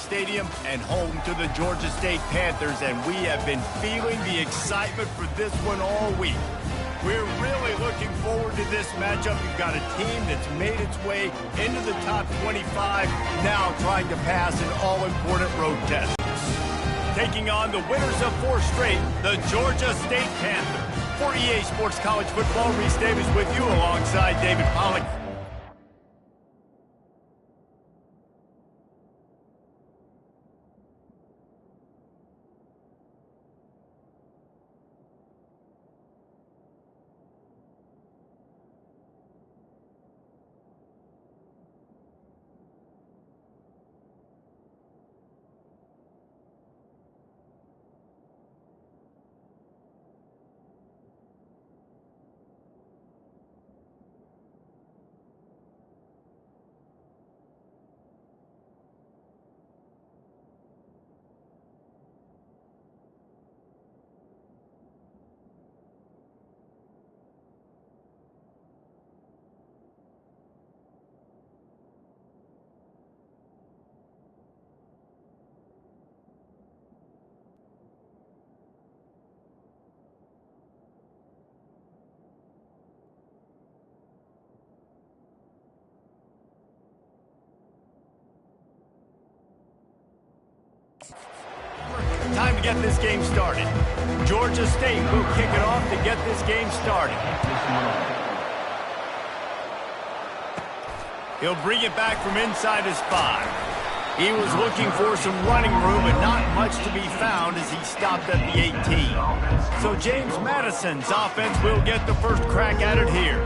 Stadium and home to the Georgia State Panthers, and we have been feeling the excitement for this one all week. We're really looking forward to this matchup. You've got a team that's made its way into the top 25, now trying to pass an all-important road test. Taking on the winners of 4 straight, the Georgia State Panthers. For EA Sports College Football, Reese Davis with you alongside David Pollack. Time to get this game started. Georgia State will kick it off to get this game started. He'll bring it back from inside his 5. He was looking for some running room, but not much to be found as he stopped at the 18. So James Madison's offense will get the first crack at it here.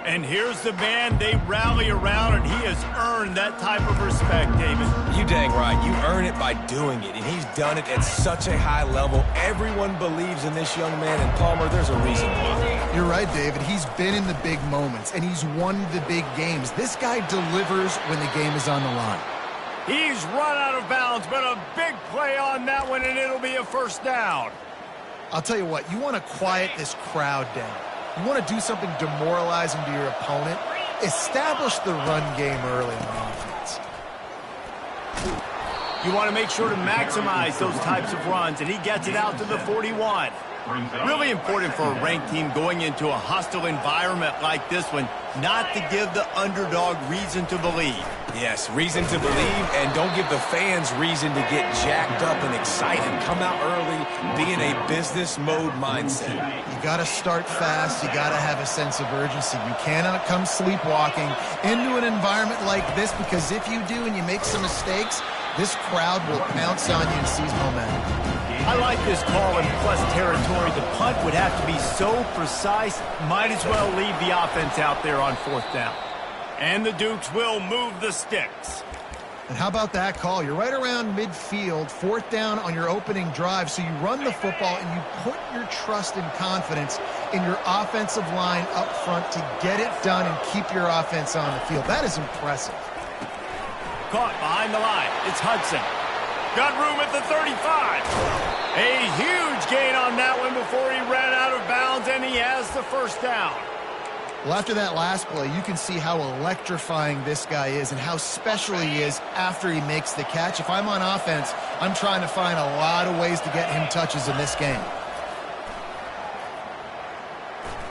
And here's the man they rally around, and he has earned that type of respect, David. You dang right. You earn it by doing it, and he's done it at such a high level. Everyone believes in this young man, and Palmer, there's a reason why. You're right, David. He's been in the big moments, and he's won the big games. This guy delivers when the game is on the line. He's run out of bounds, but a big play on that one, and it'll be a first down. I'll tell you what, you want to quiet this crowd down. You want to do something demoralizing to your opponent, establish the run game early on offense. You want to make sure to maximize those types of runs, and he gets it out to the 41. Really important for a ranked team going into a hostile environment like this one, not to give the underdog reason to believe. Yes, reason to believe, and don't give the fans reason to get jacked up and excited. Come out early, be in a business mode mindset. You got to start fast. You got to have a sense of urgency. You cannot come sleepwalking into an environment like this, because if you do and you make some mistakes, this crowd will pounce on you and seize momentum. I like this call in plus territory. The punt would have to be so precise, might as well leave the offense out there on 4th down. And the Dukes will move the sticks. And how about that call? You're right around midfield, 4th down on your opening drive, so you run the football and you put your trust and confidence in your offensive line up front to get it done and keep your offense on the field. That is impressive. Caught behind the line. It's Hudson. Got room at the 35. A huge gain on that one before he ran out of bounds, and he has the first down. Well, after that last play, you can see how electrifying this guy is and how special he is after he makes the catch. If I'm on offense, I'm trying to find a lot of ways to get him touches in this game.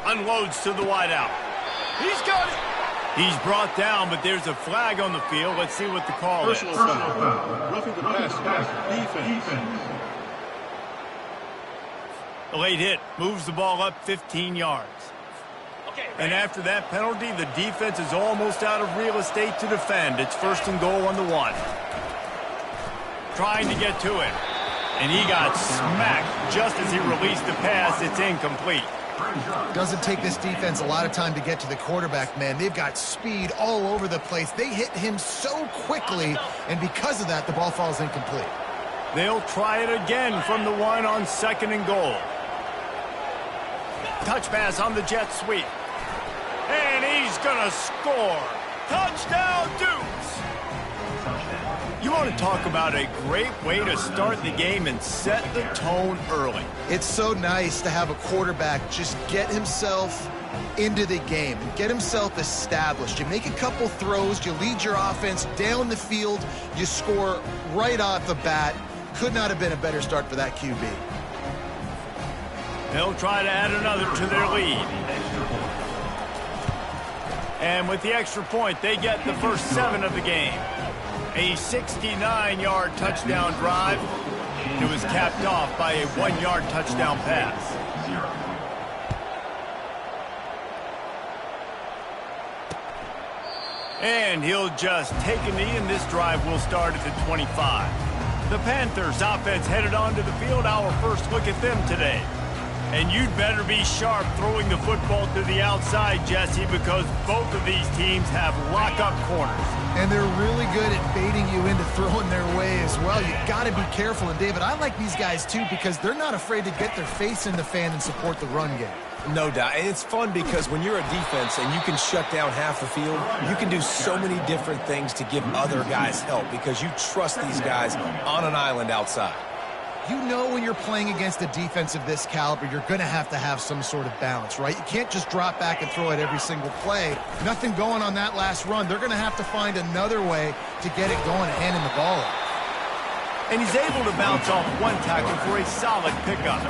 Unloads to the wideout. He's got it. He's brought down, but there's a flag on the field. Let's see what the call is. Personal foul. Roughing the passer. Defense. A late hit. Moves the ball up 15 yards. And after that penalty, the defense is almost out of real estate to defend. It's 1st and goal on the 1. Trying to get to it. And he got smacked just as he released the pass. It's incomplete. Doesn't take this defense a lot of time to get to the quarterback, man. They've got speed all over the place. They hit him so quickly, and because of that, the ball falls incomplete. They'll try it again from the 1 on 2nd and goal. Touch pass on the jet sweep. And he's going to score. Touchdown, Dukes! You want to talk about a great way to start the game and set the tone early. It's so nice to have a quarterback just get himself into the game, get himself established. You make a couple throws, you lead your offense down the field, you score right off the bat. Could not have been a better start for that QB. They'll try to add another to their lead. And with the extra point, they get the first 7 of the game. A 69-yard touchdown drive. It was capped off by a 1-yard touchdown pass. And he'll just take a knee, and this drive will start at the 25. The Panthers offense headed onto the field. Our first look at them today. And you'd better be sharp throwing the football to the outside, Jesse, because both of these teams have lock-up corners. And they're really good at baiting you into throwing their way as well. You got to be careful. And, David, I like these guys, too, because they're not afraid to get their face in the fan and support the run game. No doubt. And it's fun because when you're a defense and you can shut down half the field, you can do so many different things to give other guys help because you trust these guys on an island outside. You know when you're playing against a defense of this caliber, you're going to have some sort of balance, right? You can't just drop back and throw it every single play. Nothing going on that last run. They're going to have to find another way to get it going and handing the ball off. And he's able to bounce off one tackle for a solid pickup.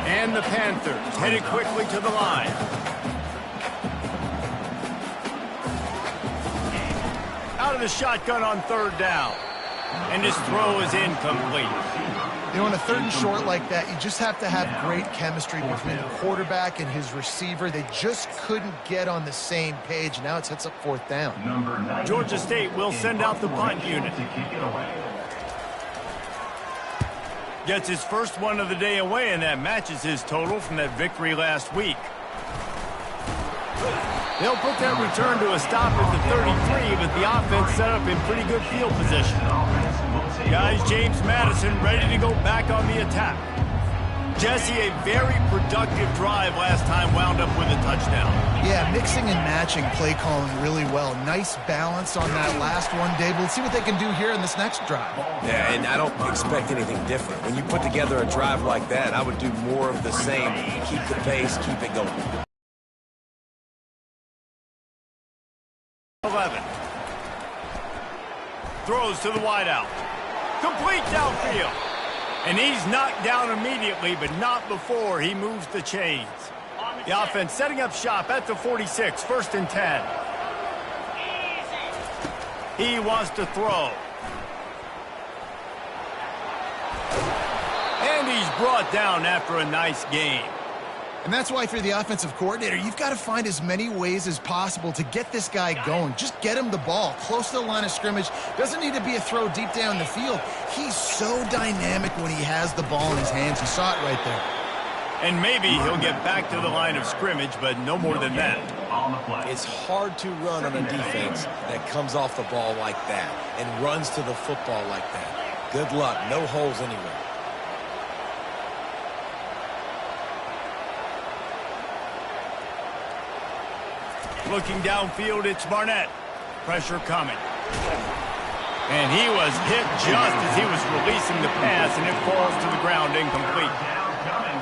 And the Panthers headed quickly to the line. Out of the shotgun on 3rd down. And his throw is incomplete. You know, on a 3rd and short like that, you just have to have great chemistry between the quarterback and his receiver. They just couldn't get on the same page. Now it sets up 4th down. Georgia State will send out the punt unit. Gets his first one of the day away, and that matches his total from that victory last week. They'll put that return to a stop at the 33, but the offense set up in pretty good field position. Guys, James Madison ready to go back on the attack. Jesse, a very productive drive last time wound up with a touchdown. Yeah, mixing and matching play calling really well. Nice balance on that last one, Dave. We'll see what they can do here in this next drive. Yeah, and I don't expect anything different. When you put together a drive like that, I would do more of the same. Keep the pace, keep it going. 11. Throws to the wideout. Complete downfield. And he's knocked down immediately, but not before he moves the chains. The offense setting up shop at the 46, 1st and 10. He wants to throw. And he's brought down after a nice game. And that's why, if you're the offensive coordinator, you've got to find as many ways as possible to get this guy going. Just get him the ball close to the line of scrimmage. Doesn't need to be a throw deep down the field. He's so dynamic when he has the ball in his hands. You saw it right there. And maybe he'll get back to the line of scrimmage, but no more than that. It's hard to run on a defense that comes off the ball like that and runs to the football like that. Good luck. No holes anywhere. Looking downfield, it's Barnett. Pressure coming. And he was hit just as he was releasing the pass, and it falls to the ground incomplete.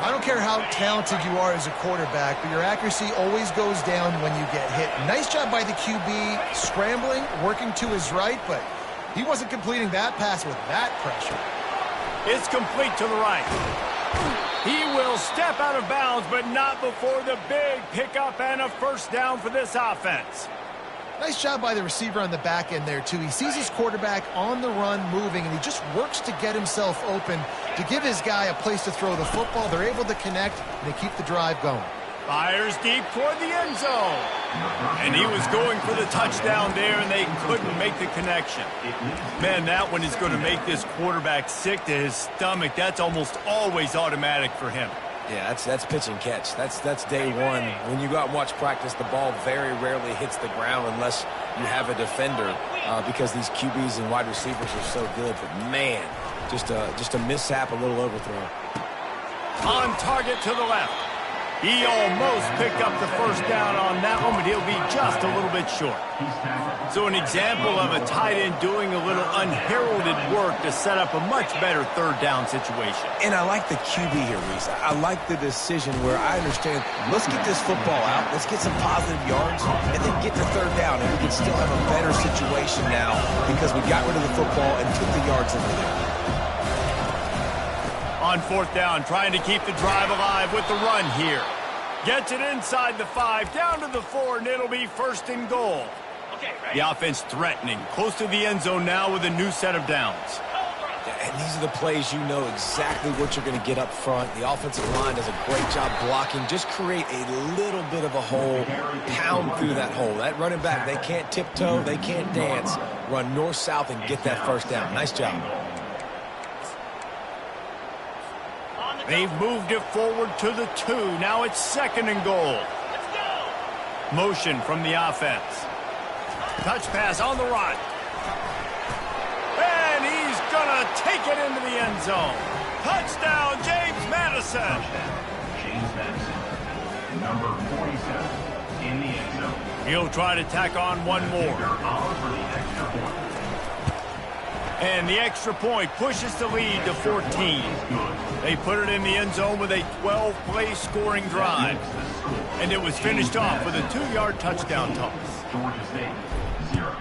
I don't care how talented you are as a quarterback, but your accuracy always goes down when you get hit. Nice job by the QB scrambling, working to his right, but he wasn't completing that pass with that pressure. It's complete to the right. He will step out of bounds, but not before the big pickup and a 1st down for this offense. Nice job by the receiver on the back end there, too. He sees his quarterback on the run moving, and he just works to get himself open to give his guy a place to throw the football. They're able to connect, and they keep the drive going. Fires deep toward the end zone. And he was going for the touchdown there, and they couldn't make the connection. Man, that one is going to make this quarterback sick to his stomach. That's almost always automatic for him. Yeah, that's pitch and catch. That's day one. When you go out and watch practice, the ball very rarely hits the ground unless you have a defender because these QBs and wide receivers are so good. But, man, just a mishap, a little overthrow. On target to the left. He almost picked up the first down on that one, but he'll be just a little bit short. So an example of a tight end doing a little unheralded work to set up a much better third down situation. And I like the QB here, Reese. I like the decision where I understand, let's get this football out, let's get some positive yards, and then get to third down, and we can still have a better situation now because we got rid of the football and took the yards over there. On fourth down, trying to keep the drive alive with the run here. Gets it inside the 5, down to the 4, and it'll be first and goal. The offense threatening, close to the end zone now with a new set of downs. And these are the plays you know exactly what you're going to get up front. The offensive line does a great job blocking. Just create a little bit of a hole, pound through that hole. That running back, they can't tiptoe, they can't dance. Run north-south and get that first down. Nice job. They've moved it forward to the 2. Now it's second and goal. Motion from the offense. Touch pass on the run. And he's going to take it into the end zone. Touchdown, James Madison. James Madison, number 47, in the end zone. He'll try to tack on one more. For the extra point. And the extra point pushes the lead to 14. They put it in the end zone with a 12-play scoring drive. And it was finished off with a 2-yard touchdown toss. Georgia State, 0.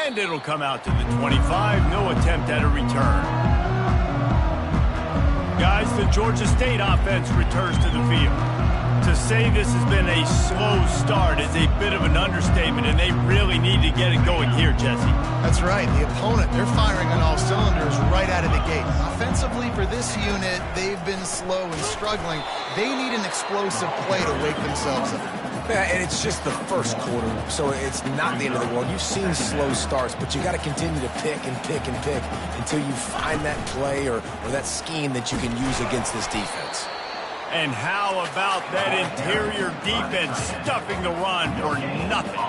And it'll come out to the 25. No attempt at a return. Guys, the Georgia State offense returns to the field. To say this has been a slow start is a bit of an understatement, and they really need to get it going here, Jesse. That's right. The opponent, they're firing on all cylinders right out of the gate. Offensively, for this unit, they've been slow and struggling. They need an explosive play to wake themselves up. Yeah, and it's just the first quarter, so it's not the end of the world. You've seen slow starts, but you got to continue to pick and pick and pick until you find that play or that scheme that you can use against this defense. And how about that interior defense stuffing the run for nothing?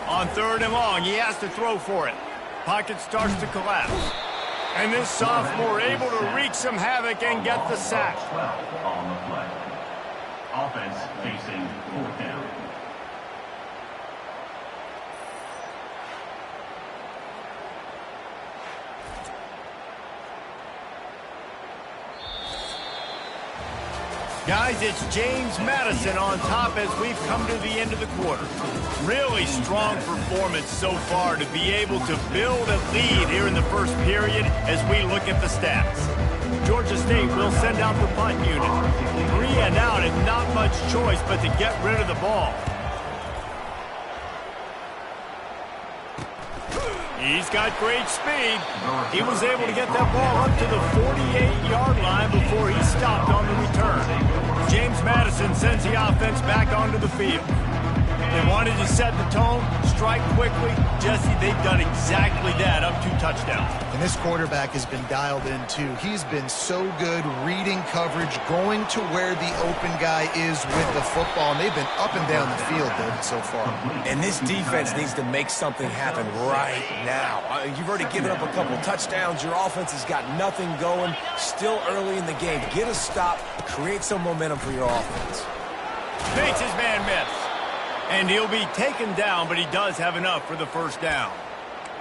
On third and long, he has to throw for it. Pocket starts to collapse. And this sophomore able to wreak some havoc and get the sack. 12 on the play. Offense facing fourth down. Guys, it's James Madison on top as we've come to the end of the quarter. Really strong performance so far to be able to build a lead here in the first period as we look at the stats. Georgia State will send out the punt unit. 3 and out and not much choice but to get rid of the ball. He's got great speed. He was able to get that ball up to the 48-yard line before he stopped on the return. James Madison sends the offense back onto the field. They wanted to set the tone, strike quickly. Jesse, they've done exactly that, up 2 touchdowns. And this quarterback has been dialed in, too. He's been so good reading coverage, going to where the open guy is with the football. And they've been up and down the field, David, so far. And this defense needs to make something happen right now. You've already given up a couple touchdowns. Your offense has got nothing going. Still early in the game. Get a stop. Create some momentum for your offense. Makes his man miss. And he'll be taken down, but he does have enough for the first down.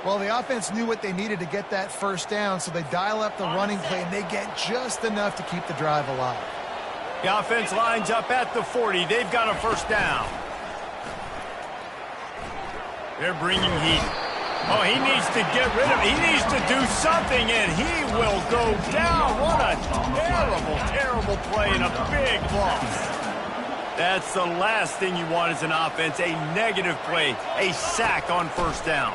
Well, the offense knew what they needed to get that first down, so they dial up the running play, and they get just enough to keep the drive alive. The offense lines up at the 40. They've got a first down. They're bringing heat. Oh, he needs to get rid of it. He needs to do something, and he will go down. What a terrible, terrible play and a big loss. That's the last thing you want as an offense, a negative play, a sack on first down.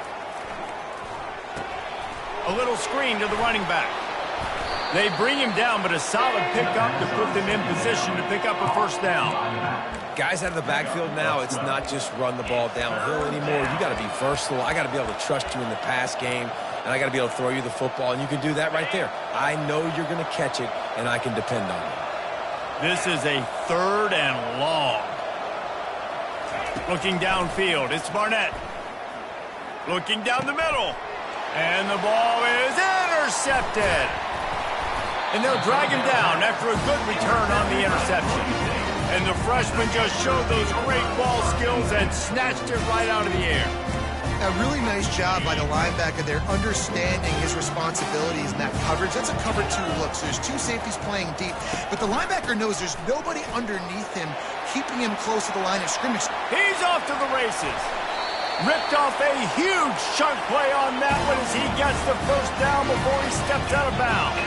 A little screen to the running back. They bring him down, but a solid pickup to put them in position to pick up a first down. Guys out of the backfield now, it's not just run the ball downhill anymore. You got to be versatile. I got to be able to trust you in the pass game, and I got to be able to throw you the football, and you can do that right there. I know you're going to catch it, and I can depend on it. This is a third and long. Looking downfield, it's Barnett. Looking down the middle. And the ball is intercepted. And they'll drag him down after a good return on the interception. And the freshman just showed those great ball skills and snatched it right out of the air. A really nice job by the linebacker there, understanding his responsibilities in that coverage. That's a cover 2 look, so there's 2 safeties playing deep. But the linebacker knows there's nobody underneath him, keeping him close to the line of scrimmage. He's off to the races. Ripped off a huge chunk play on that one as he gets the first down before he steps out of bounds.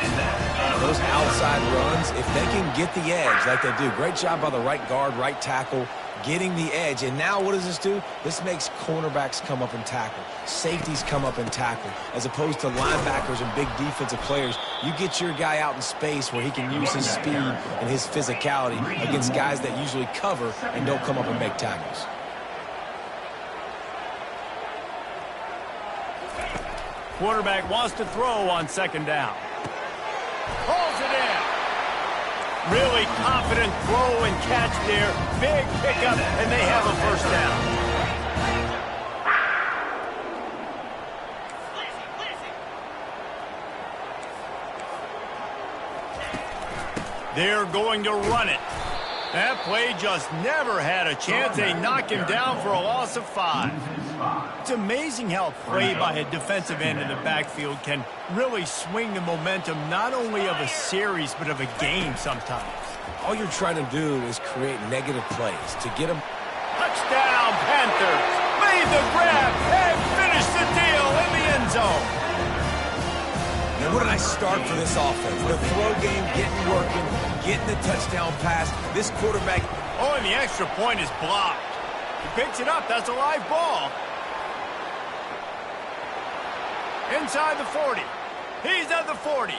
Those outside runs, if they can get the edge like they do, great job by the right guard, right tackle, getting the edge. And now what does this do? This makes cornerbacks come up and tackle. Safeties come up and tackle. As opposed to linebackers and big defensive players, you get your guy out in space where he can use his speed and his physicality against guys that usually cover and don't come up and make tackles. Quarterback wants to throw on second down. Pulls it in. Really confident throw and catch there. Big pickup, and they have a first down. They're going to run it. That play just never had a chance. They knock him down for a loss of 5. It's amazing how play by a defensive end in the backfield can really swing the momentum not only of a series but of a game sometimes. All you're trying to do is create negative plays to get them. Touchdown, Panthers! Made the grab and finished the deal in the end zone. Now, what a nice start for this offense. The throw game getting working, getting the touchdown pass. This quarterback. Oh, and the extra point is blocked. He picks it up. That's a live ball. Inside the 40. He's at the 40.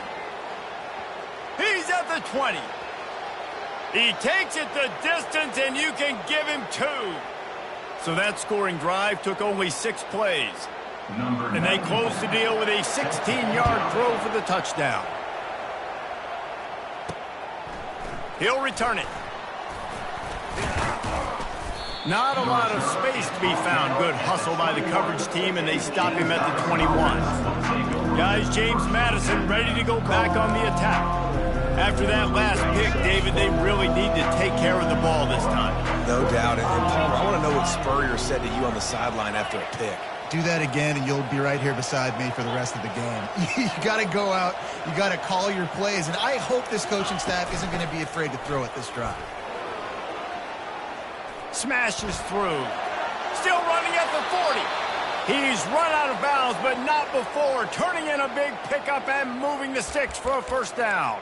He's at the 20. He takes it the distance, and you can give him 2. So that scoring drive took only 6 plays. And they close the deal with a 16-yard throw for the touchdown. He'll return it. Not a lot of space to be found. Good hustle by the coverage team, and they stop him at the 21. Guys, James Madison ready to go back on the attack. After that last pick, David, they really need to take care of the ball this time. No doubt. And Palmer, I want to know what Spurrier said to you on the sideline after a pick. Do that again, and you'll be right here beside me for the rest of the game. You got to go out. You got to call your plays, and I hope this coaching staff isn't going to be afraid to throw it this drive. Smashes through. Still running at the 40. He's run out of bounds, but not before. Turning in a big pickup and moving the sticks for a first down.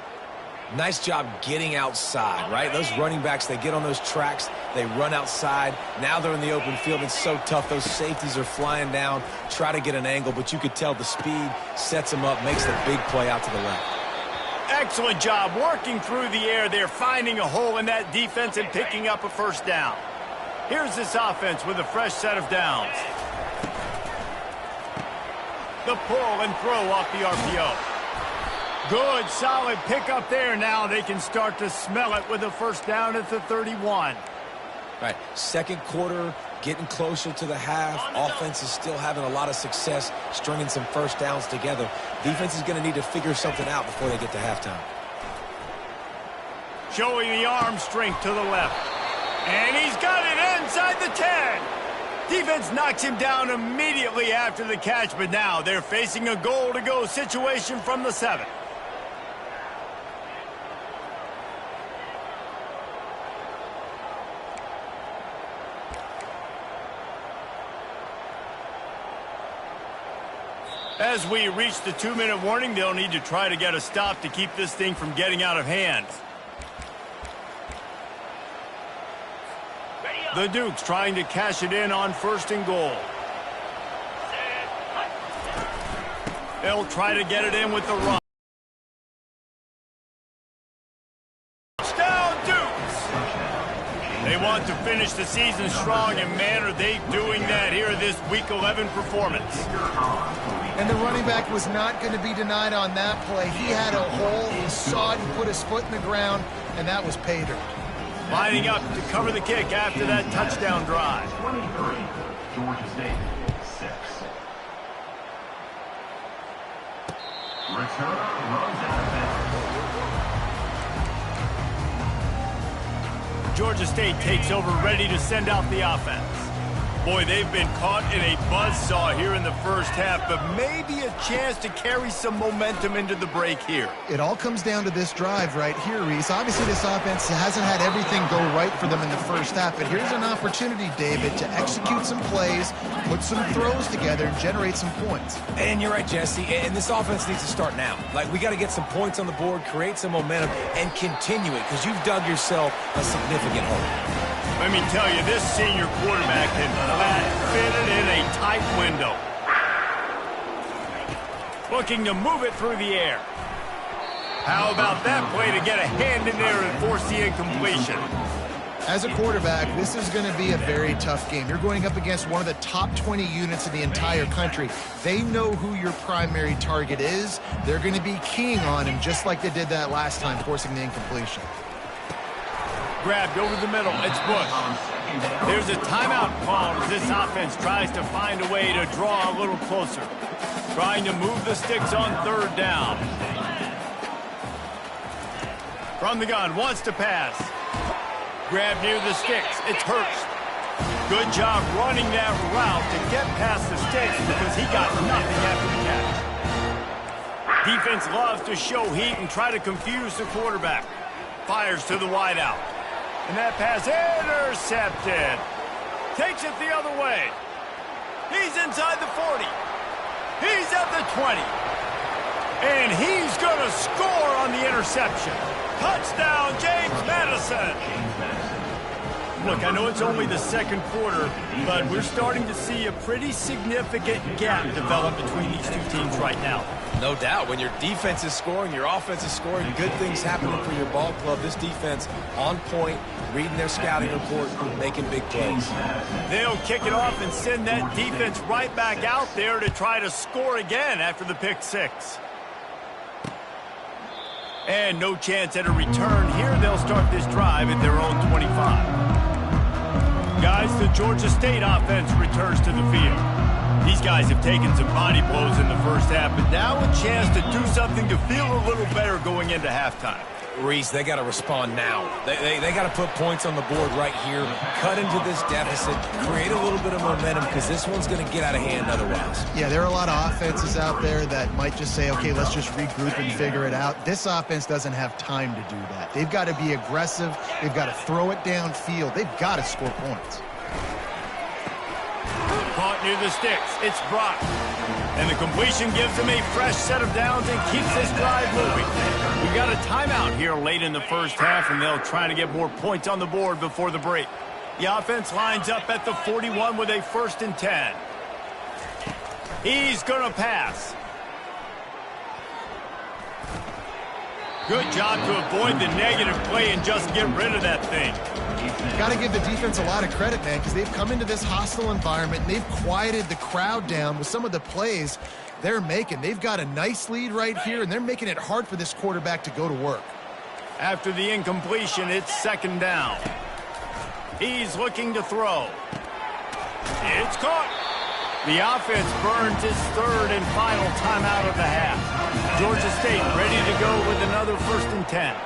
Nice job getting outside, right? Those running backs, they get on those tracks, they run outside. Now they're in the open field. It's so tough. Those safeties are flying down, try to get an angle, but you could tell the speed sets them up, makes the big play out to the left. Excellent job working through the air there, finding a hole in that defense and picking up a first down. Here's this offense with a fresh set of downs. The pull and throw off the RPO. Good, solid pickup there. Now they can start to smell it with a first down at the 31. Right, second quarter, getting closer to the half. Offense is still having a lot of success stringing some first downs together. Defense is going to need to figure something out before they get to halftime. Showing the arm strength to the left. And he's got it inside the 10. Defense knocks him down immediately after the catch, but now they're facing a goal-to-go situation from the 7. As we reach the 2-minute warning, they'll need to try to get a stop to keep this thing from getting out of hand. The Dukes trying to cash it in on 1st and goal. They'll try to get it in with the run. Touchdown, Dukes! They want to finish the season strong, and man, are they doing that here this Week 11 performance. And the running back was not going to be denied on that play. He had a hole, he saw it, he put his foot in the ground, and that was pay dirt. Lining up to cover the kick after that touchdown drive. 23, Georgia State, 6. Return runs out of bounds. Georgia State takes over, ready to send out the offense. Boy, they've been caught in a buzzsaw here in the first half, but maybe a chance to carry some momentum into the break here. It all comes down to this drive right here, Reese. Obviously, this offense hasn't had everything go right for them in the first half, but here's an opportunity, David, to execute some plays, put some throws together, and generate some points. And you're right, Jesse, and this offense needs to start now. Like, we got to get some points on the board, create some momentum, and continue it, because you've dug yourself a significant hole. Let me tell you, this senior quarterback can flat fit it in a tight window. Looking to move it through the air. How about that play to get a hand in there and force the incompletion? As a quarterback, this is going to be a very tough game. You're going up against one of the top 20 units in the entire country. They know who your primary target is. They're going to be keying on him just like they did that last time, forcing the incompletion. Grabbed over the middle. It's Bush. There's a timeout called as this offense tries to find a way to draw a little closer. Trying to move the sticks on third down. From the gun, wants to pass. Grab near the sticks. It's Hurst. Good job running that route to get past the sticks because he got nothing after the catch. Defense loves to show heat and try to confuse the quarterback. Fires to the wideout. And that pass intercepted. Takes it the other way. He's inside the 40. He's at the 20. And he's going to score on the interception. Touchdown, James Madison. Look, I know it's only the second quarter, but we're starting to see a pretty significant gap develop between these two teams right now. No doubt. When your defense is scoring, your offense is scoring, good things happening for your ball club. This defense on point, reading their scouting report, making big plays. They'll kick it off and send that defense right back out there to try to score again after the pick six. And no chance at a return here. They'll start this drive at their own 25. Guys, the Georgia State offense returns to the field. These guys have taken some body blows in the first half, but now a chance to do something to feel a little better going into halftime. Reese, they got to respond now. They got to put points on the board right here, cut into this deficit, create a little bit of momentum because this one's going to get out of hand otherwise. Yeah, there are a lot of offenses out there that might just say, okay, let's just regroup and figure it out. This offense doesn't have time to do that. They've got to be aggressive. They've got to throw it downfield. They've got to score points. Caught near the sticks. It's Brock. And the completion gives them a fresh set of downs and keeps this drive moving. We've got a timeout here late in the first half, and they'll try to get more points on the board before the break. The offense lines up at the 41 with a 1st and 10. He's going to pass. Good job to avoid the negative play and just get rid of that thing. Got to give the defense a lot of credit, man, because they've come into this hostile environment and they've quieted the crowd down with some of the plays they're making. They've got a nice lead right here, and they're making it hard for this quarterback to go to work. After the incompletion, it's 2nd down. He's looking to throw. It's caught. The offense burns its 3rd and final timeout of the half. Georgia State ready to go with another 1st and 10.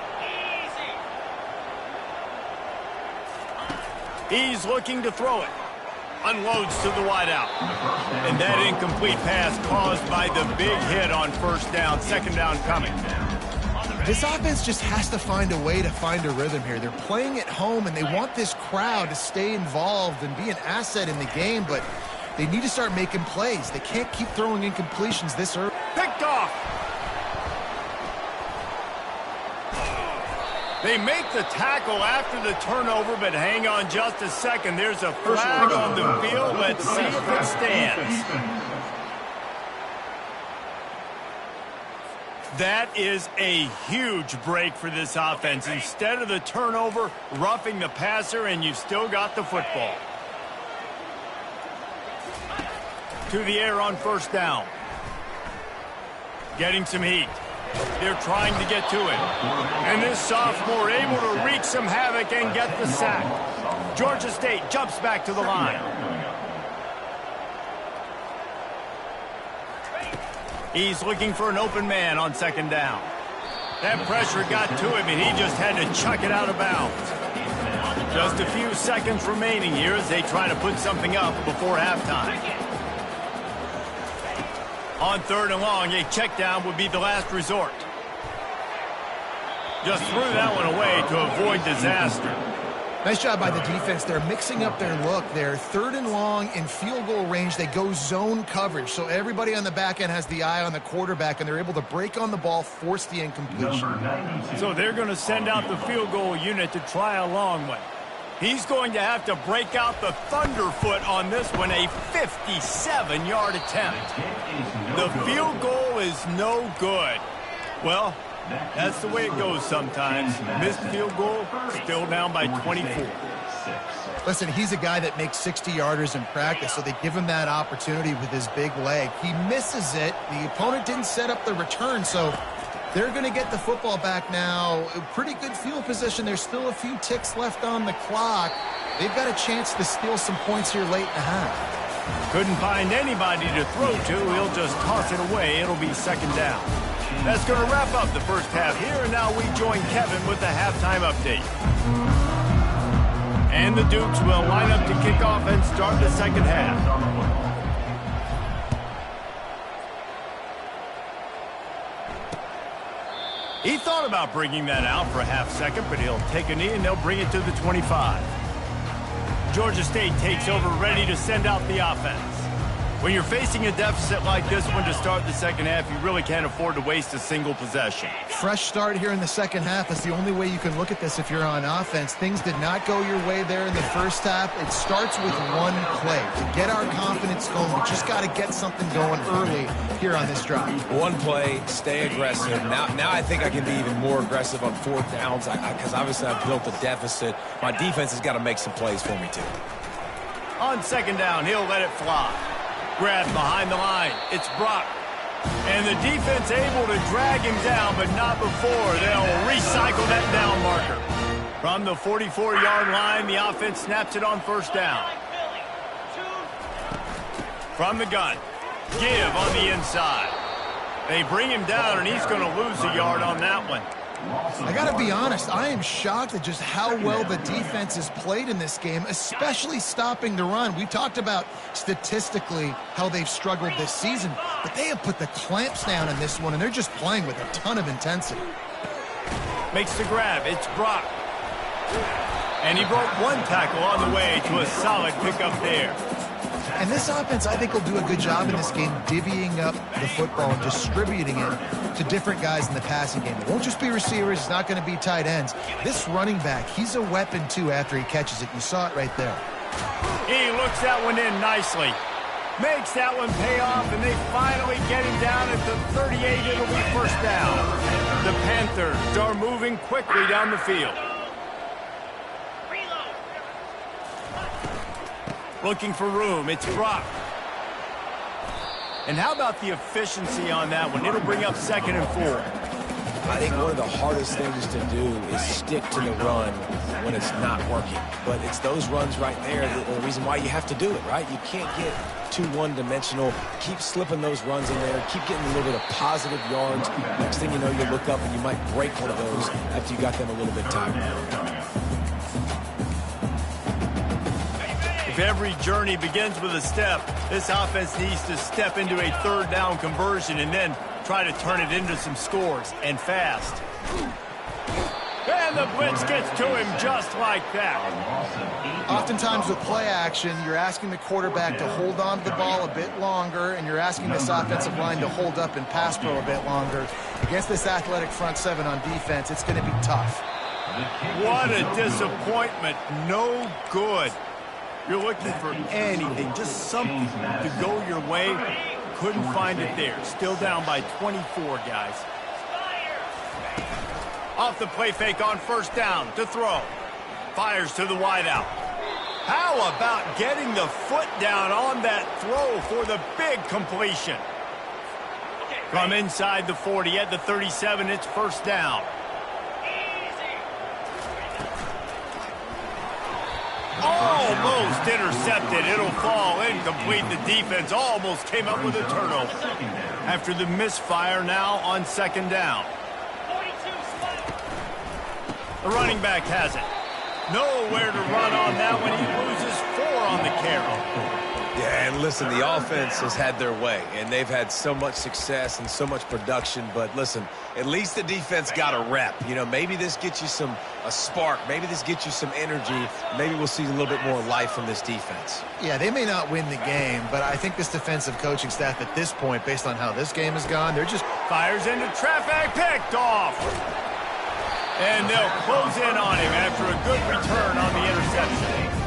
He's looking to throw it. Unloads to the wideout. And that incomplete pass caused by the big hit on 1st down. 2nd down coming. This offense just has to find a way to find a rhythm here. They're playing at home, and they want this crowd to stay involved and be an asset in the game, but they need to start making plays. They can't keep throwing incompletions this early. Picked off. They make the tackle after the turnover, but hang on just a second. There's a flag on the field. Let's see if it stands. That is a huge break for this offense. Instead of the turnover, roughing the passer, and you've still got the football. To the air on 1st down. Getting some heat. They're trying to get to it. And this sophomore able to wreak some havoc and get the sack. Georgia State jumps back to the line. He's looking for an open man on second down. That pressure got to him, and he just had to chuck it out of bounds. Just a few seconds remaining here as they try to put something up before halftime. On third and long, a check down would be the last resort. Just threw that one away to avoid disaster. Nice job by the defense. They're mixing up their look. They're third and long in field goal range. They go zone coverage, so everybody on the back end has the eye on the quarterback, and they're able to break on the ball, force the incompletion. So they're going to send out the field goal unit to try a long one. He's going to have to break out the thunderfoot on this one, a 57-yard attempt. The field goal is no good. Well, that's the way it goes sometimes. Missed field goal, still down by 24. Listen, he's a guy that makes 60-yarders in practice, so they give him that opportunity with his big leg. He misses it. The opponent didn't set up the return, so they're going to get the football back now. Pretty good field position. There's still a few ticks left on the clock. They've got a chance to steal some points here late in the half. Couldn't find anybody to throw to. He'll just toss it away. It'll be second down. That's going to wrap up the first half here, and now we join Kevin with the halftime update. And the Dukes will line up to kick off and start the second half. He thought about bringing that out for a half second, but he'll take a knee and they'll bring it to the 25. Georgia State takes over, ready to send out the offense. When you're facing a deficit like this one to start the second half, you really can't afford to waste a single possession. Fresh start here in the second half is the only way you can look at this if you're on offense. Things did not go your way there in the first half. It starts with one play. To get our confidence going, we just got to get something going early here on this drive. One play, stay aggressive. Now I think I can be even more aggressive on fourth downs because obviously I've built a deficit. My defense has got to make some plays for me too. On second down, he'll let it fly. Grabbed behind the line. It's Brock. And the defense able to drag him down, but not before they'll recycle that down marker. From the 44-yard line, the offense snaps it on first down. From the gun. Give on the inside. They bring him down, and he's going to lose a yard on that one. I got to be honest, I am shocked at just how well the defense has played in this game, especially stopping the run. We talked about statistically how they've struggled this season, but they have put the clamps down in this one, and they're just playing with a ton of intensity. Makes the grab. It's Brock. And he broke one tackle on the way to a solid pickup there. And this offense, I think, will do a good job in this game divvying up the football and distributing it to different guys in the passing game. It won't just be receivers. It's not going to be tight ends. This running back, he's a weapon, too, after he catches it. You saw it right there. He looks that one in nicely. Makes that one pay off, and they finally get him down at the 38. It'll be first down. The Panthers are moving quickly down the field. Looking for room. It's Brock. And how about the efficiency on that one? It'll bring up second and 4. I think one of the hardest things to do is stick to the run when it's not working. But it's those runs right there the reason why you have to do it, right? You can't get too one-dimensional. Keep slipping those runs in there. Keep getting a little bit of positive yards. Next thing you know, you look up and you might break one of those after you got them a little bit tired. If every journey begins with a step, this offense needs to step into a third down conversion and then try to turn it into some scores, and fast. And the blitz gets to him just like that. Oftentimes with play action, you're asking the quarterback to hold on to the ball a bit longer, and you're asking this offensive line to hold up and pass pro a bit longer. Against this athletic front seven on defense, it's going to be tough. What a disappointment. No good. You're looking for anything, just something to go your way. Couldn't find it there. Still down by 24, guys. Off the play fake on first down to throw. Fires to the wideout. How about getting the foot down on that throw for the big completion? From inside the 40 at the 37, it's first down. Almost intercepted. It'll fall incomplete. The defense almost came up with a turnover. After the misfire, now on second down. The running back has it. Nowhere to run on that one. He loses 4 on the carry. Yeah, and listen, the offense has had their way, and they've had so much success and so much production. But listen, at least the defense got a rep. You know, maybe this gets you a spark. Maybe this gets you some energy. Maybe we'll see a little bit more life from this defense. Yeah, they may not win the game, but I think this defensive coaching staff at this point, based on how this game has gone, they're just... Fires into traffic, picked off. And they'll close in on him after a good return on the interception.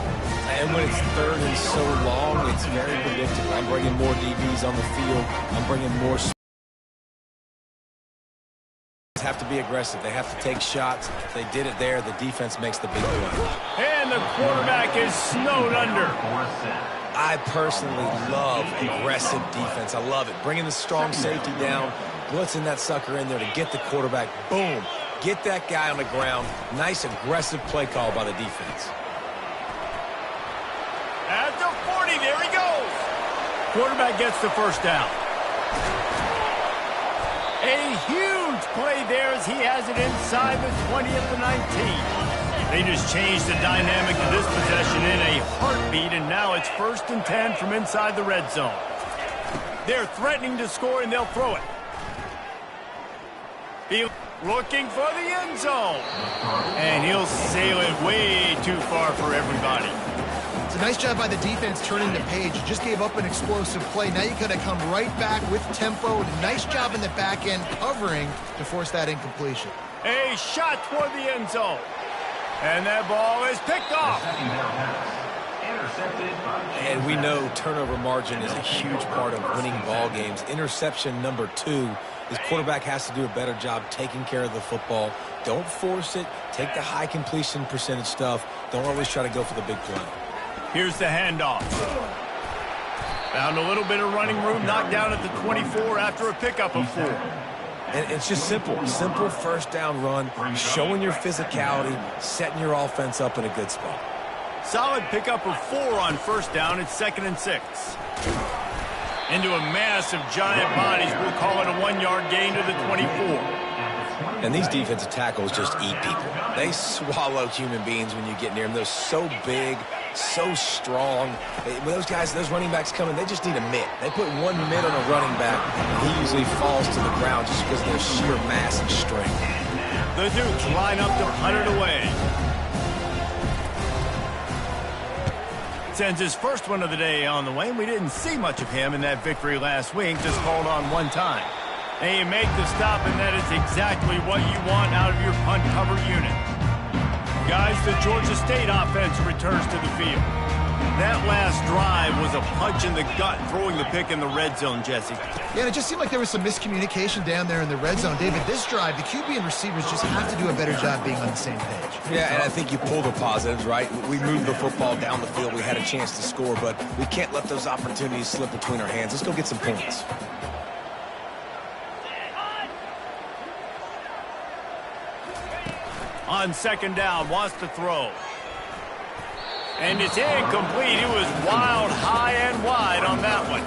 And when it's third and so long, it's very predictable. I'm bringing more DBs on the field. I'm bringing more. Have to be aggressive. They have to take shots. They did it there. The defense makes the big play. And the quarterback is snowed under. I personally love aggressive defense. I love it. Bringing the strong safety down, blitzing that sucker in there to get the quarterback. Boom. Get that guy on the ground. Nice aggressive play call by the defense. At the 40, there he goes. Quarterback gets the first down. A huge play there as he has it inside the 20 at the 19. They just changed the dynamic of this possession in a heartbeat, and now it's 1st and 10 from inside the red zone. They're threatening to score, and they'll throw it. Looking for the end zone. And he'll sail it way too far for everybody. It's a nice job by the defense turning the page. You just gave up an explosive play. Now you got to come right back with tempo. Nice job in the back end covering to force that incompletion. A shot toward the end zone. And that ball is picked off. And we know turnover margin is a huge part of winning ball games. Interception number 2. This quarterback has to do a better job taking care of the football. Don't force it. Take the high completion percentage stuff. Don't always try to go for the big play. Here's the handoff. Found a little bit of running room, knocked down at the 24 after a pickup of 4. And it's just simple. Simple first down run, showing your physicality, setting your offense up in a good spot. Solid pickup of 4 on first down. It's 2nd and 6. Into a mass of giant bodies. We'll call it a 1-yard gain to the 24. And these defensive tackles just eat people. They swallow human beings when you get near them. They're so big, so strong. When those guys, those running backs come in, they just need a mitt. They put 1 mitt on a running back, and he usually falls to the ground just because of their sheer mass and strength. The Dukes line up to punt it away. Sends his first one of the day on the way. We didn't see much of him in that victory last week, just called on 1 time. And you make the stop, and that is exactly what you want out of your punt cover unit. Guys, the Georgia State offense returns to the field. That last drive was a punch in the gut, throwing the pick in the red zone, Jesse. Yeah, and it just seemed like there was some miscommunication down there in the red zone. David, this drive, the QB and receivers just have to do a better job being on the same page. Yeah, and I think you pull the positives, right? We moved the football down the field. We had a chance to score, but we can't let those opportunities slip between our hands. Let's go get some points. On second down, wants to throw. And it's incomplete. It was wild, high and wide on that one.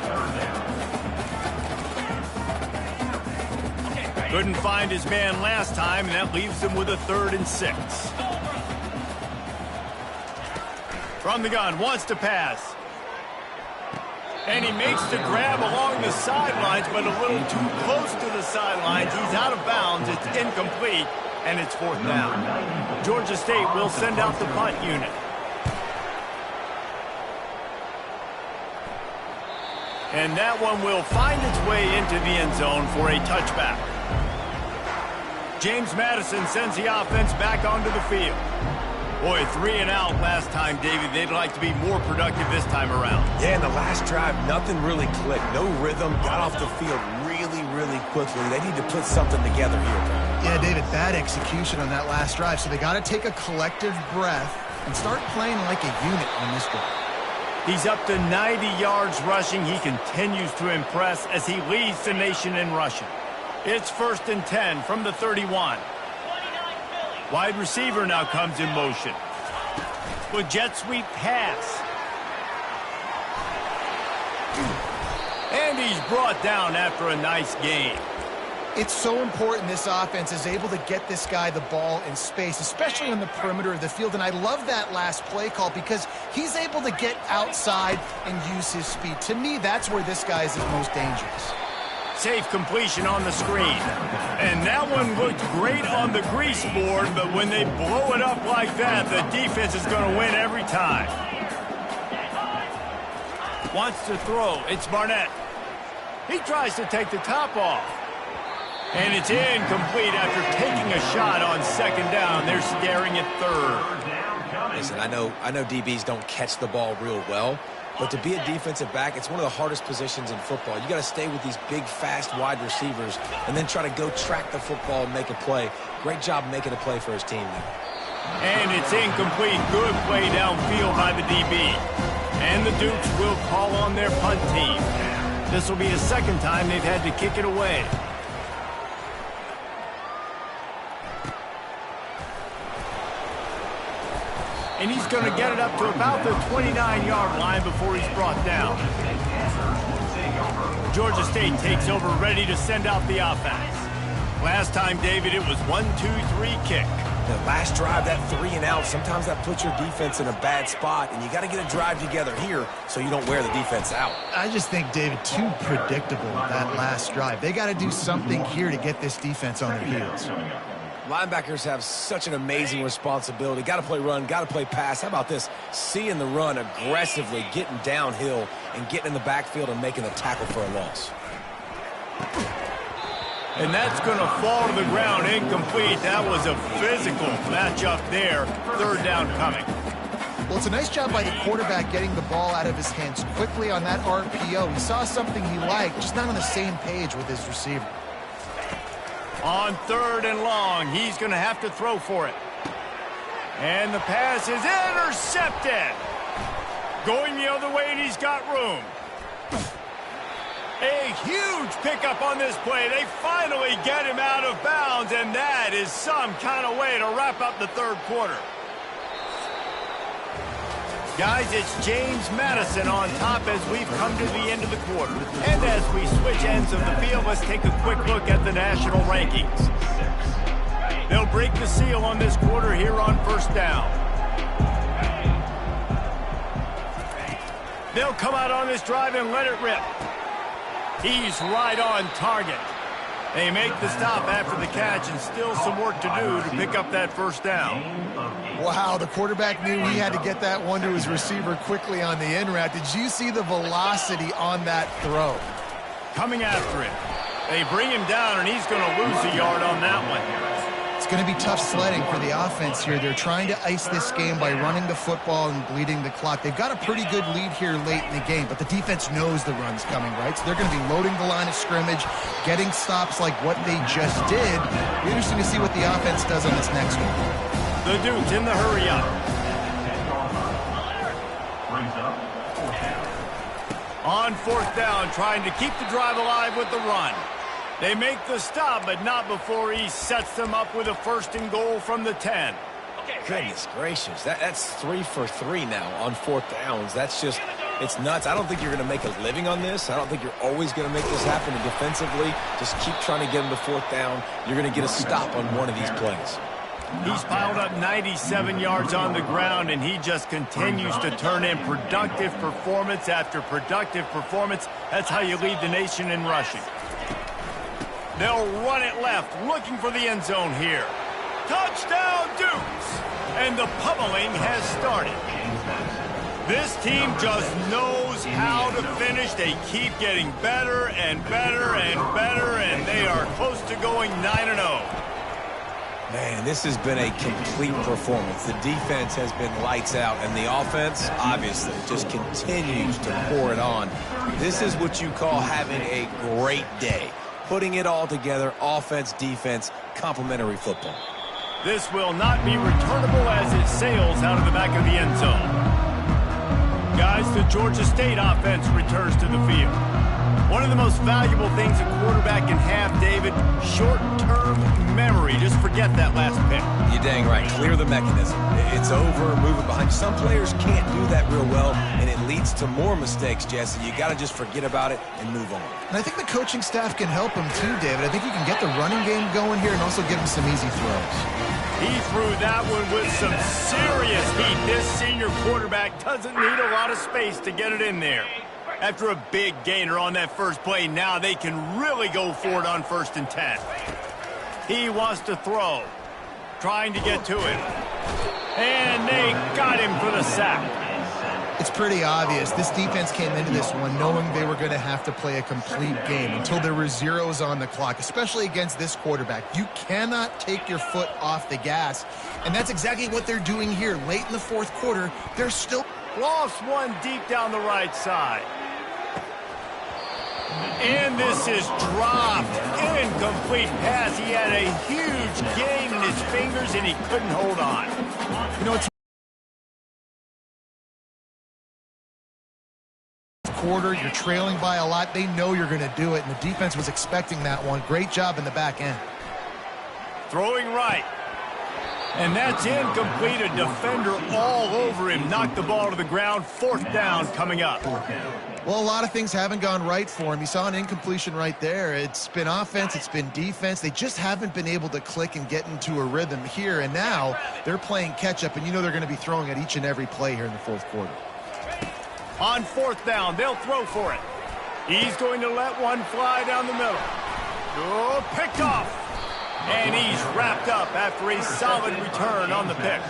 Couldn't find his man last time, and that leaves him with a 3rd and 6. From the gun, wants to pass. And he makes the grab along the sidelines, but a little too close to the sidelines. He's out of bounds. It's incomplete, and it's 4th down. Georgia State will send out the punt unit. And that one will find its way into the end zone for a touchback. James Madison sends the offense back onto the field. Boy, 3 and out last time, David. They'd like to be more productive this time around. Yeah, in the last drive, nothing really clicked. No rhythm, got off the field really, really quickly. They need to put something together here. Yeah, David, bad execution on that last drive. So they got to take a collective breath and start playing like a unit on this drive. He's up to 90 yards rushing. He continues to impress as he leads the nation in rushing. It's 1st and 10 from the 31. Wide receiver now comes in motion. with jet sweep pass. And he's brought down after a nice gain. It's so important this offense is able to get this guy the ball in space, especially on the perimeter of the field. And I love that last play call because he's able to get outside and use his speed. To me, that's where this guy is most dangerous. Safe completion on the screen. And that one looked great on the grease board, but when they blow it up like that, the defense is going to win every time. Wants to throw. It's Barnett. He tries to take the top off. And it's incomplete after taking a shot on second down. They're staring at third. Listen, I know DBs don't catch the ball real well, but to be a defensive back, it's one of the hardest positions in football. You got to stay with these big, fast wide receivers and then try to go track the football and make a play. Great job making a play for his team there. And it's incomplete. Good play downfield by the DB. And the Dukes will call on their punt team. This will be the second time they've had to kick it away. And he's going to get it up to about the 29-yard line before he's brought down. Georgia State takes over, ready to send out the offense. Last time, David, it was 1-2-3 kick. The last drive, that 3 and out, sometimes that puts your defense in a bad spot, and you got to get a drive together here so you don't wear the defense out. I just think, David, too predictable that last drive. They got to do something here to get this defense on their heels. Linebackers have such an amazing responsibility. Got to play run, got to play pass. How about this? Seeing the run aggressively, getting downhill, and getting in the backfield and making the tackle for a loss. And that's going to fall to the ground, incomplete. That was a physical matchup there. Third down coming. Well, it's a nice job by the quarterback getting the ball out of his hands quickly on that RPO. He saw something he liked, just not on the same page with his receiver. On third and long, he's going to have to throw for it. And the pass is intercepted. Going the other way, and he's got room. A huge pickup on this play. They finally get him out of bounds, and that is some kind of way to wrap up the third quarter. Guys, it's James Madison on top as we've come to the end of the quarter. And as we switch ends of the field, let's take a quick look at the national rankings. They'll break the seal on this quarter here on first down. They'll come out on this drive and let it rip. He's right on target. They make the stop after the catch, and still some work to do to pick up that first down. Wow, the quarterback knew he had to get that one to his receiver quickly on the in route. Did you see the velocity on that throw? Coming after it. They bring him down, and he's going to lose a yard on that one. It's going to be tough sledding for the offense here. They're trying to ice this game by running the football and bleeding the clock. They've got a pretty good lead here late in the game, but the defense knows the run's coming, right? So they're going to be loading the line of scrimmage, getting stops like what they just did. It'll be interesting to see what the offense does on this next one. The Dukes in the hurry up. On fourth down, trying to keep the drive alive with the run. They make the stop, but not before he sets them up with a first and goal from the 10. Goodness gracious. That's 3 for 3 now on fourth downs. That's just, it's nuts. I don't think you're going to make a living on this. I don't think you're always going to make this happen. And defensively, just keep trying to get him to fourth down. You're going to get a stop on one of these plays. He's piled up 97 yards on the ground, and he just continues to turn in productive performance after productive performance. That's how you lead the nation in rushing. They'll run it left, looking for the end zone here. Touchdown, Dukes! And the pummeling has started. This team just knows how to finish. They keep getting better and better and better, and they are close to going 9-0. Man, this has been a complete performance. The defense has been lights out, and the offense, obviously, just continues to pour it on. This is what you call having a great day. Putting it all together, offense, defense, complementary football. This will not be returnable as it sails out of the back of the end zone. Guys, the Georgia State offense returns to the field. One of the most valuable things a quarterback can have, David, short-term memory. Just forget get that last pick. You're dang right. Clear the mechanism. It's over, move it behind you. Some players can't do that real well, and it leads to more mistakes, Jesse. You got to just forget about it and move on. And I think the coaching staff can help him too, David. I think he can get the running game going here and also give him some easy throws. He threw that one with some serious heat. This senior quarterback doesn't need a lot of space to get it in there. After a big gainer on that first play, now they can really go for it on 1st and 10. He wants to throw, trying to get to it. And they got him for the sack. It's pretty obvious. This defense came into this one knowing they were going to have to play a complete game until there were zeros on the clock, especially against this quarterback. You cannot take your foot off the gas, and that's exactly what they're doing here. Late in the 4th quarter, they're still... Lost one deep down the right side. And this is dropped. Incomplete pass. He had a huge gain in his fingers, and he couldn't hold on. You know, it's quarter, you're trailing by a lot. They know you're going to do it, and the defense was expecting that one. Great job in the back end. Throwing right. And that's incomplete. A defender all over him. Knocked the ball to the ground. 4th down coming up. Well, a lot of things haven't gone right for him. You saw an incompletion right there. It's been offense, it's been defense. They just haven't been able to click and get into a rhythm here. And now they're playing catch-up, and you know they're going to be throwing at each and every play here in the 4th quarter. On 4th down, they'll throw for it. He's going to let one fly down the middle. Oh, picked off. And he's wrapped up after a solid return on the pick.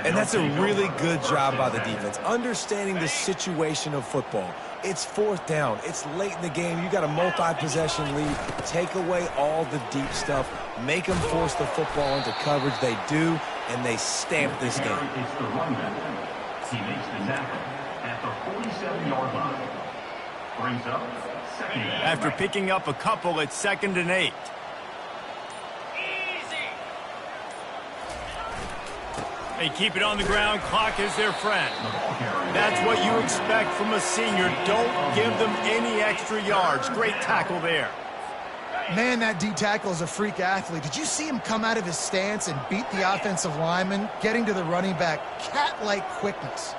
And that's a really good job by the defense, understanding the situation of football. It's 4th down. It's late in the game. You got a multi-possession lead. Take away all the deep stuff. Make them force the football into coverage. They do, and they stamp this game. It's the running He makes the tackle at the 47-yard line. Brings up 2nd down. After picking up a couple, it's 2nd and 8. They keep it on the ground. Clock is their friend. That's what you expect from a senior. Don't give them any extra yards. Great tackle there. Man, that D tackle is a freak athlete. Did you see him come out of his stance and beat the offensive lineman, getting to the running back? Cat-like quickness.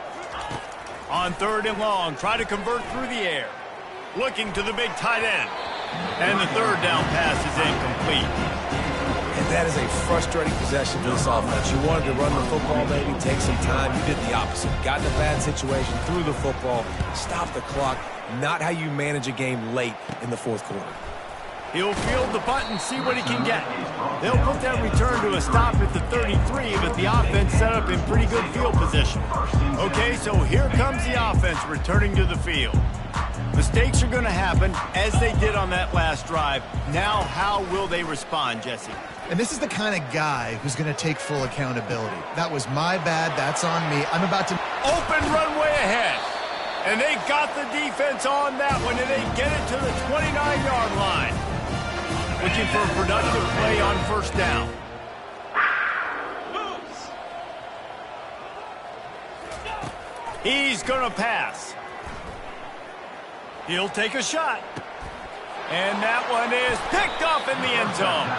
On 3rd and long, try to convert through the air. Looking to the big tight end. And the 3rd down pass is incomplete. And that is a frustrating possession for this offense. You wanted to run the football, maybe take some time. You did the opposite. Got in a bad situation, threw the football, stopped the clock. Not how you manage a game late in the 4th quarter. He'll field the punt and see what he can get. They'll put that return to a stop at the 33, but the offense set up in pretty good field position. Okay, so here comes the offense returning to the field. Mistakes are going to happen, as they did on that last drive. Now, how will they respond, Jesse? And this is the kind of guy who's going to take full accountability. That was my bad. That's on me. I'm about to... Open runway ahead. And they got the defense on that one, and they get it to the 29-yard line. Looking for a productive play on 1st down. He's going to pass. He'll take a shot. And that one is picked off in the end zone.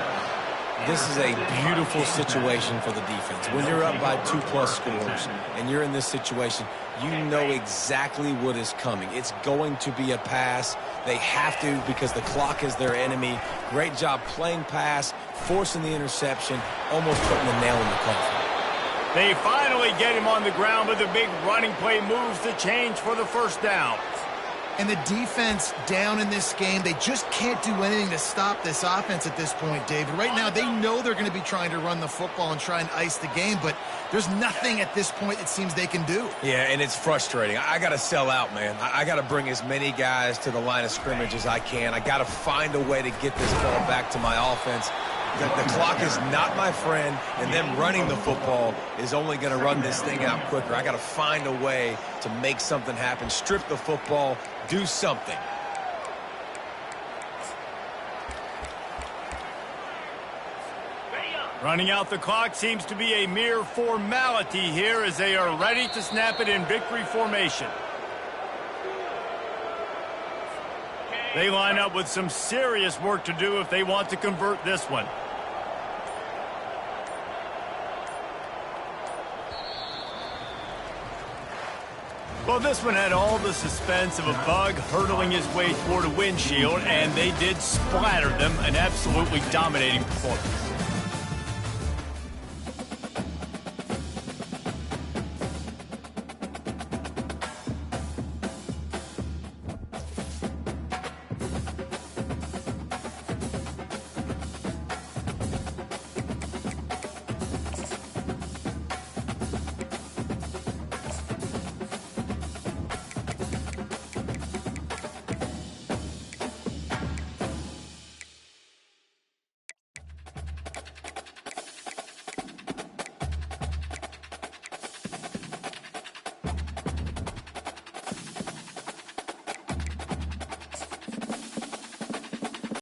This is a beautiful situation for the defense. When you're up by 2+ scores and you're in this situation, you know exactly what is coming. It's going to be a pass. They have to because the clock is their enemy. Great job playing pass, forcing the interception, almost putting the nail in the coffin. They finally get him on the ground, but the big running play moves the change for the 1st down. And the defense down in this game, they just can't do anything to stop this offense at this point, David. Right now, they know they're going to be trying to run the football and try and ice the game, but there's nothing at this point it seems they can do. Yeah, and it's frustrating. I got to sell out, man. I got to bring as many guys to the line of scrimmage as I can. I got to find a way to get this ball back to my offense. The clock is not my friend, and them running the football is only going to run this thing out quicker. I got to find a way to make something happen, strip the football, do something. Running out the clock seems to be a mere formality here as they are ready to snap it in victory formation. They line up with some serious work to do if they want to convert this one. Well, this one had all the suspense of a bug hurtling his way toward a windshield, and they did splatter them. An absolutely dominating performance.